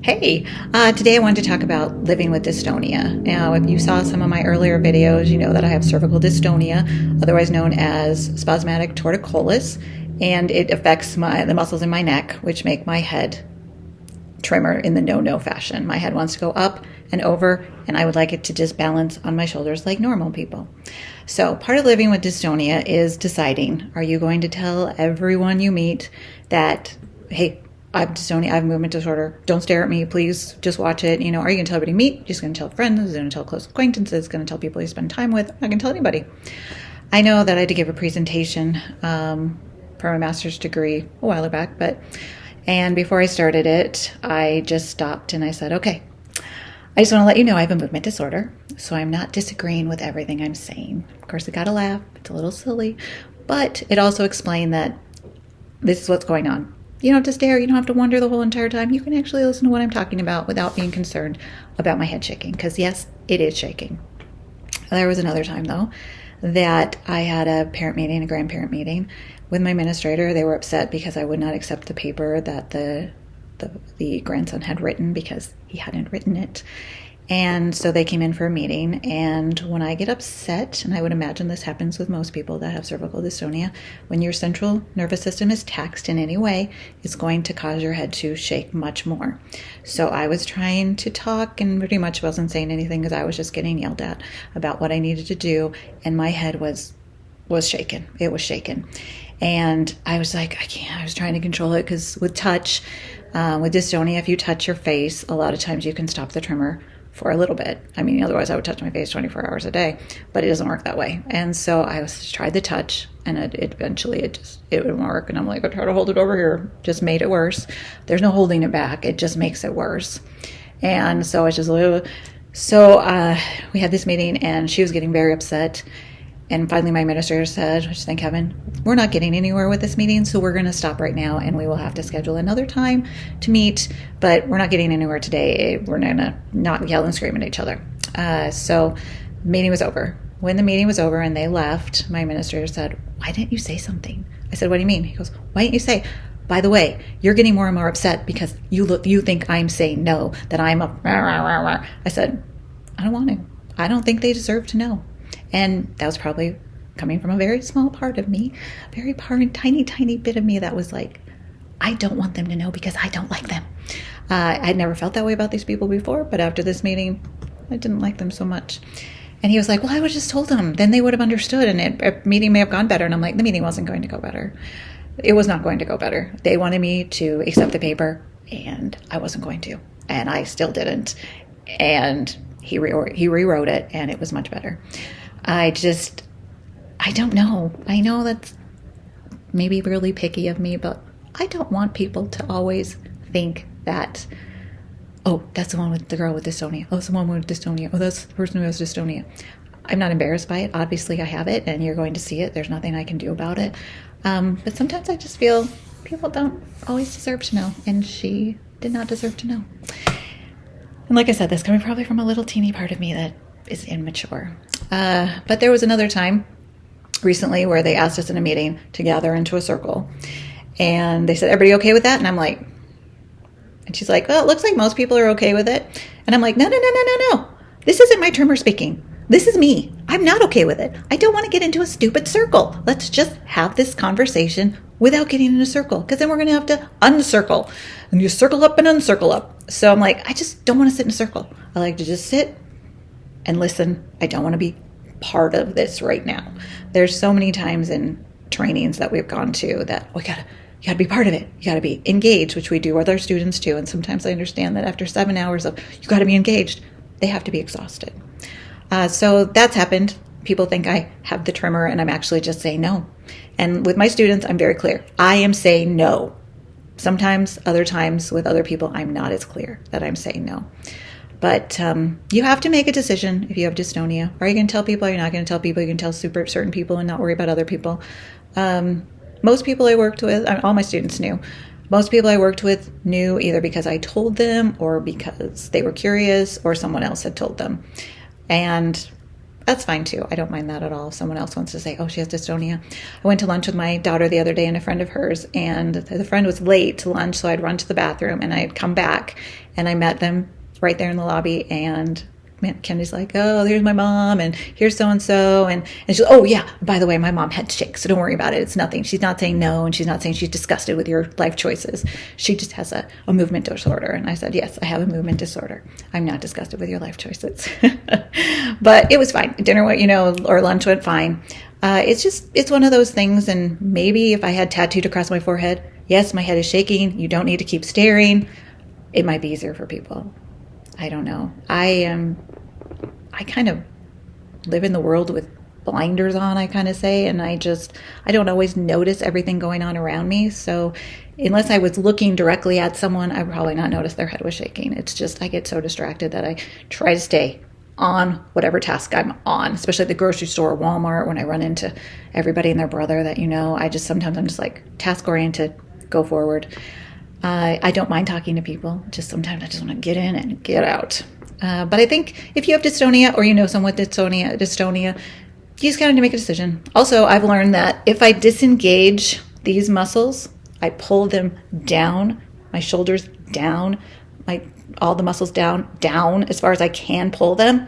Hey, today I wanted to talk about living with dystonia. Now, if you saw some of my earlier videos, you know that I have cervical dystonia, otherwise known as spasmodic torticollis, and it affects the muscles in my neck, which make my head tremor in the no-no fashion. My head wants to go up and over, and I would like it to just balance on my shoulders like normal people. So part of living with dystonia is deciding, are you going to tell everyone you meet that, hey, I have dystonia, I have movement disorder, don't stare at me, please just watch it. Are you going to tell everybody you meet? Just going to tell friends, going to tell close acquaintances, going to tell people you spend time with? I'm not going to tell anybody. I know that I had to give a presentation for my master's degree a while back, and before I started it, I just stopped and I said, okay, I just want to let you know I have a movement disorder, so I'm not disagreeing with everything I'm saying. Of course, I got to laugh. It's a little silly, but it also explained that this is what's going on. You don't have to stare. You don't have to wonder the whole entire time. You can actually listen to what I'm talking about without being concerned about my head shaking, because yes, it is shaking. There was another time, though, that I had a parent meeting, a grandparent meeting with my administrator. They were upset because I would not accept the paper that the grandson had written because he hadn't written it. And so they came in for a meeting, and when I get upset, and I would imagine this happens with most people that have cervical dystonia, when your central nervous system is taxed in any way, it's going to cause your head to shake much more. So I was trying to talk and pretty much wasn't saying anything because I was just getting yelled at about what I needed to do, and my head was shaken. It was shaken. And I was like, I can't. I was trying to control it because with touch, with dystonia, if you touch your face, a lot of times you can stop the tremor for a little bit. I mean, otherwise I would touch my face 24 hours a day, but it doesn't work that way. And so I tried the touch, and it eventually it wouldn't work. And I'm like, I try to hold it over here, just made it worse. There's no holding it back. It just makes it worse. And so it's just we had this meeting, and she was getting very upset. And finally my administrator said, which thank heaven, we're not getting anywhere with this meeting, so we're going to stop right now, and we will have to schedule another time to meet, but we're not getting anywhere today. We're going to not yell and scream at each other. So the meeting was over. When the meeting was over and they left, my administrator said, why didn't you say something? I said, what do you mean? He goes, why didn't you say, by the way, you're getting more and more upset because you think I'm saying no, that I'm a rah, rah, rah, rah. I said, I don't want to. I don't think they deserve to know. And that was probably coming from a very small part of me, tiny bit of me that was like, I don't want them to know because I don't like them. I had never felt that way about these people before, but after this meeting, I didn't like them so much. And he was like, well, I would have just told them. Then they would have understood, and a meeting may have gone better. And I'm like, the meeting wasn't going to go better. It was not going to go better. They wanted me to accept the paper, and I wasn't going to. And I still didn't. And he rewrote it, and it was much better. I don't know. I know that's maybe really picky of me, but I don't want people to always think that, oh, that's the one with the girl with dystonia. Oh, it's the one with dystonia. Oh, that's the person who has dystonia. I'm not embarrassed by it. Obviously, I have it, and you're going to see it. There's nothing I can do about it. But sometimes I just feel people don't always deserve to know, and she did not deserve to know. And like I said, that's coming probably from a little teeny part of me that is immature. But there was another time recently where they asked us in a meeting to gather into a circle, and they said, everybody okay with that? And I'm like, and she's like, well, it looks like most people are okay with it. And I'm like, no. This isn't my tremor speaking. This is me. I'm not okay with it. I don't want to get into a stupid circle. Let's just have this conversation without getting in a circle, because then we're going to have to uncircle, and you circle up and uncircle up. So I'm like, I just don't want to sit in a circle. I like to just sit and listen. I don't want to be part of this right now. There's so many times in trainings that we've gone to that you gotta be part of it. You gotta be engaged, which we do with our students too. And sometimes I understand that after 7 hours of you gotta be engaged, they have to be exhausted. So that's happened. People think I have the tremor, and I'm actually just saying no. And with my students, I'm very clear. I am saying no. Sometimes, other times with other people, I'm not as clear that I'm saying no. But you have to make a decision if you have dystonia. Are you going to tell people? Are you not going to tell people? You can tell certain people and not worry about other people. Most people I worked with, all my students knew. Most people I worked with knew either because I told them or because they were curious or someone else had told them. And that's fine too. I don't mind that at all. If someone else wants to say, oh, she has dystonia. I went to lunch with my daughter the other day and a friend of hers, and the friend was late to lunch, so I'd run to the bathroom and I'd come back And I met them right there in the lobby, and Kennedy's like, oh, here's my mom, and here's so-and-so. And she's like, oh, yeah, by the way, my mom had to shake, so don't worry about it. It's nothing. She's not saying no, and she's not saying she's disgusted with your life choices. She just has a movement disorder. And I said, yes, I have a movement disorder. I'm not disgusted with your life choices. But it was fine. Dinner went, or lunch went fine. It's one of those things. And maybe if I had tattooed across my forehead, yes, my head is shaking. You don't need to keep staring. It might be easier for people. I don't know. I kind of live in the world with blinders on, I kind of say, and I don't always notice everything going on around me. So unless I was looking directly at someone, I would probably not notice their head was shaking. It's just, I get so distracted that I try to stay on whatever task I'm on, especially at the grocery store or Walmart when I run into everybody and their brother that, sometimes I'm just like task oriented, go forward. I don't mind talking to people. Just sometimes I just want to get in and get out. But I think if you have dystonia or you know someone with dystonia, you just got to make a decision. Also, I've learned that if I disengage these muscles, I pull them down, my shoulders down, all the muscles down as far as I can pull them.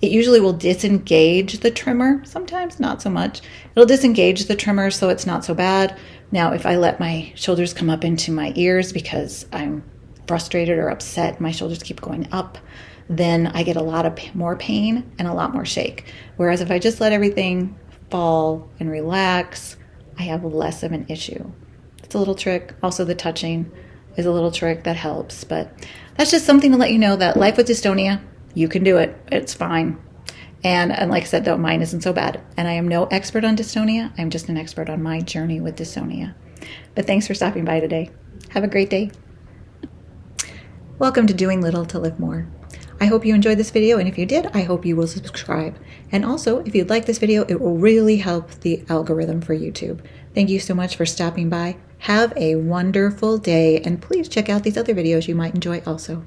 It usually will disengage the tremor. Sometimes not so much. It'll disengage the tremor so it's not so bad. Now, if I let my shoulders come up into my ears because I'm frustrated or upset, my shoulders keep going up, then I get a lot of more pain and a lot more shake. Whereas if I just let everything fall and relax, I have less of an issue. It's a little trick. Also, the touching is a little trick that helps. But that's just something to let you know that life with dystonia, you can do it. It's fine. And like I said, though, mine isn't so bad. And I am no expert on dystonia. I'm just an expert on my journey with dystonia. But thanks for stopping by today. Have a great day. Welcome to Doing Little to Live More. I hope you enjoyed this video, and if you did, I hope you will subscribe. And also, if you'd like this video, it will really help the algorithm for YouTube. Thank you so much for stopping by. Have a wonderful day, and please check out these other videos you might enjoy also.